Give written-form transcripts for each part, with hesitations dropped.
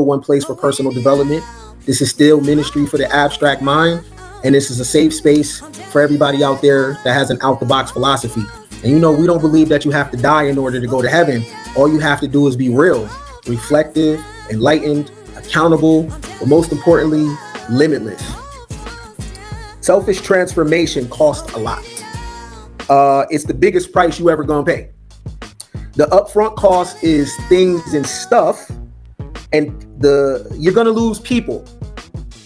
one place for personal development. This is still ministry for the abstract mind, and this is a safe space for everybody out there that has an out-the-box philosophy. And we don't believe that you have to die in order to go to heaven. All you have to do is be real, reflective, enlightened, accountable, but most importantly, limitless. Selfish transformation costs a lot. It's the biggest price you ever gonna pay. The upfront cost is things and stuff, and you're gonna lose people.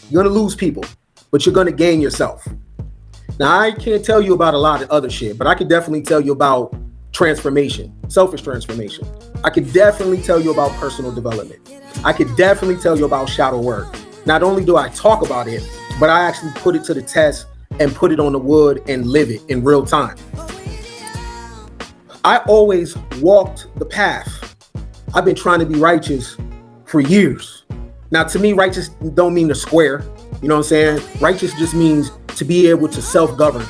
You're gonna lose people, but you're gonna gain yourself. Now, I can't tell you about a lot of other shit, but I could definitely tell you about transformation, selfish transformation. I could definitely tell you about personal development. I could definitely tell you about shadow work. Not only do I talk about it, but I actually put it to the test and put it on the wood and live it in real time. I always walked the path. I've been trying to be righteous for years. Now, to me, righteous don't mean the square. You know what I'm saying? Righteous just means to be able to self-govern.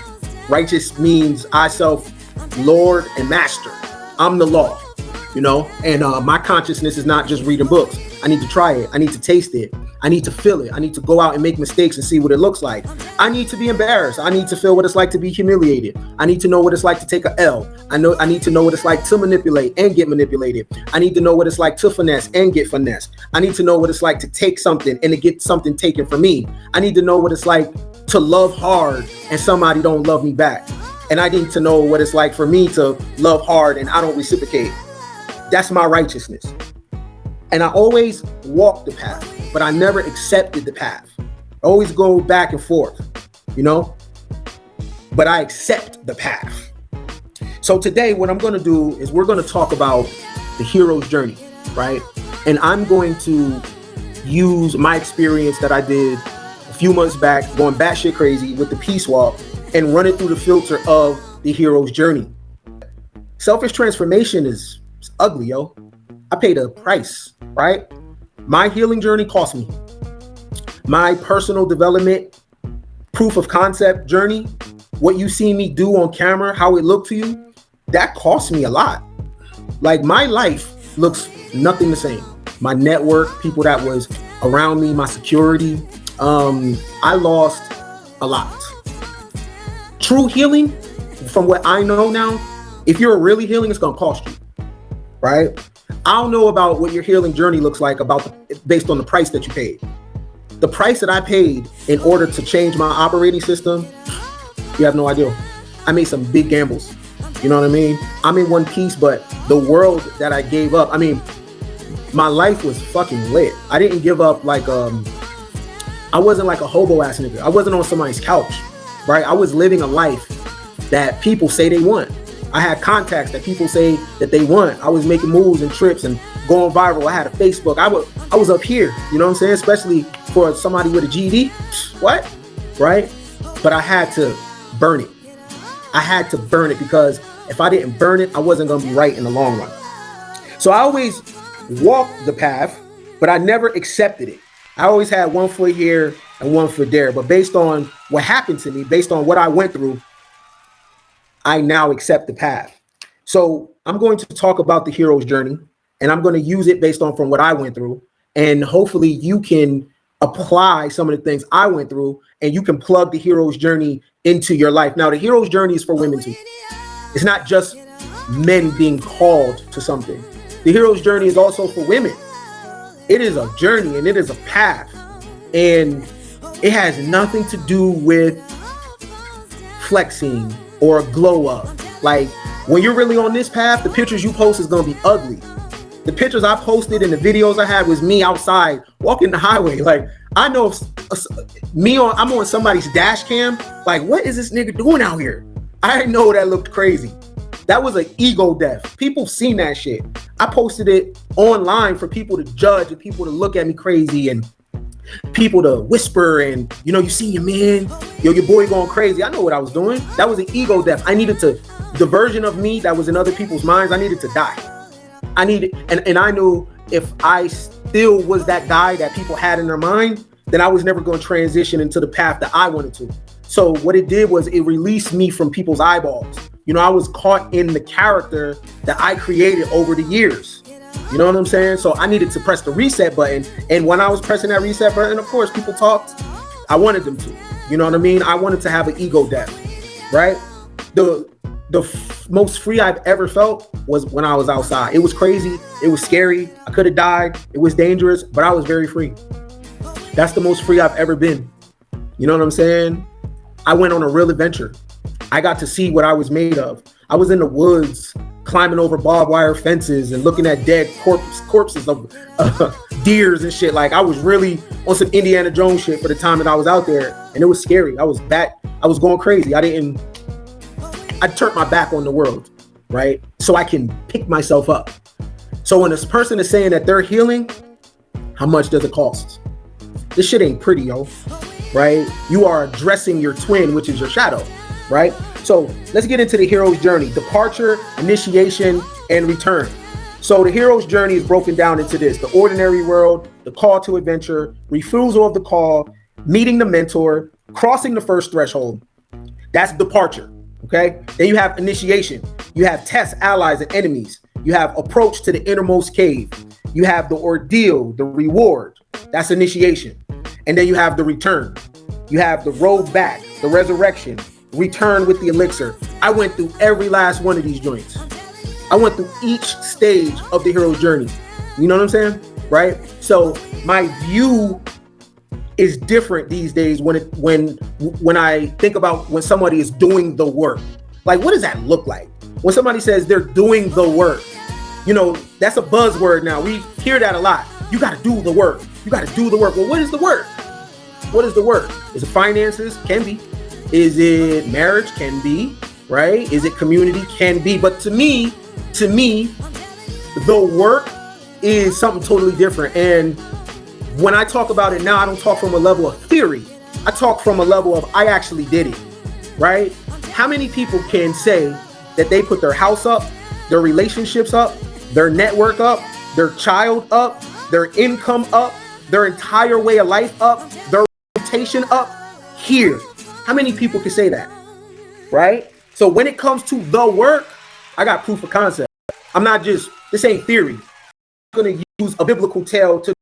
Righteous means I self-lord and master. I'm the law, and my consciousness is not just reading books. I need to try it. I need to taste it. I need to feel it. I need to go out and make mistakes and see what it looks like. I need to be embarrassed. I need to feel what it's like to be humiliated. I need to know what it's like to take a L. I need to know what it's like to manipulate and get manipulated. I need to know what it's like to finesse and get finessed. I need to know what it's like to take something and to get something taken from me. I need to know what it's like to love hard and somebody don't love me back. And I need to know what it's like for me to love hard and I don't reciprocate. That's my righteousness. And I always walked the path, but I never accepted the path. I always go back and forth, but I accept the path. So today, what I'm going to do is we're going to talk about the hero's journey, right? And I'm going to use my experience that I did a few months back, going batshit crazy with the peace walk, and run it through the filter of the hero's journey. Selfish transformation is ugly, yo. I paid a price, right? My healing journey cost me. My personal development, proof of concept journey, what you see me do on camera, how it looked to you, that cost me a lot. Like, my life looks nothing the same. My network, people that was around me, my security, I lost a lot. True healing, from what I know now, if you're really healing, it's gonna cost you, right? I don't know about what your healing journey looks like based on the price that you paid. The price that I paid in order to change my operating system, you have no idea. I made some big gambles. You know what I mean? I'm in one piece, but the world that I gave up, my life was fucking lit. I didn't give up I wasn't like a hobo ass nigga. I wasn't on somebody's couch, right? I was living a life that people say they want. I had contacts that people say that they want. I was making moves and trips and going viral. I had a Facebook. I was up here, you know what I'm saying? Especially for somebody with a GED. What? Right? But I had to burn it. I had to burn it because if I didn't burn it, I wasn't going to be right in the long run. So I always walked the path, but I never accepted it. I always had one foot here and one foot there. But based on what happened to me, based on what I went through, I now accept the path. So I'm going to talk about the hero's journey, and I'm going to use it based on from what I went through. And hopefully you can apply some of the things I went through, and you can plug the hero's journey into your life. Now, the hero's journey is for women too. It's not just men being called to something. The hero's journey is also for women. It is a journey and it is a path. And it has nothing to do with flexing or a glow up. Like, when you're really on this path, the pictures you post is gonna be ugly. The pictures I posted and the videos I had was me outside walking the highway. Like, I know if I'm on somebody's dash cam, like, what is this nigga doing out here? I know that looked crazy. That was an ego death. People seen that shit. I posted it online for people to judge and people to look at me crazy and people to whisper and, you see your man, your boy going crazy. I know what I was doing. That was an ego death. The version of me that was in other people's minds, I needed to die. And I knew if I still was that guy that people had in their mind, then I was never going to transition into the path that I wanted to. So what it did was it released me from people's eyeballs. I was caught in the character that I created over the years. You know what I'm saying? So I needed to press the reset button. And when I was pressing that reset button, of course, people talked. I wanted them to. You know what I mean? I wanted to have an ego death, right? The most free I've ever felt was when I was outside. It was crazy. It was scary. I could have died. It was dangerous, but I was very free. That's the most free I've ever been. You know what I'm saying? I went on a real adventure. I got to see what I was made of. I was in the woods, climbing over barbed wire fences and looking at dead corpses of deers and shit. Like, I was really on some Indiana Jones shit for the time that I was out there, and it was scary. I was going crazy. I turned my back on the world, right? So I can pick myself up. So when this person is saying that they're healing, how much does it cost? This shit ain't pretty, yo, right? You are addressing your twin, which is your shadow, right? So let's get into the hero's journey: departure, initiation, and return. So the hero's journey is broken down into this: the ordinary world, the call to adventure, refusal of the call, meeting the mentor, crossing the first threshold. That's departure, okay? Then you have initiation. You have tests, allies, and enemies. You have approach to the innermost cave. You have the ordeal, the reward. That's initiation. And then you have the return. You have the road back, the resurrection, return with the elixir. I went through every last one of these joints. I went through each stage of the hero's journey. You know what I'm saying? Right? So my view is different these days when I think about when somebody is doing the work. Like, what does that look like? When somebody says they're doing the work, you know, that's a buzzword now. We hear that a lot. You got to do the work. You got to do the work. Well, what is the work? What is the work? Is it finances? Can be. Is it marriage? Can be, right? Is it community? Can be. But to me, the work is something totally different. And when I talk about it now, I don't talk from a level of theory. I talk from a level of I actually did it, right? How many people can say that they put their house up, their relationships up, their network up, their child up, their income up, their entire way of life up, their reputation up here? How many people can say that, right? So when it comes to the work, I got proof of concept. I'm not just, this ain't theory. I'm going to use a biblical tale to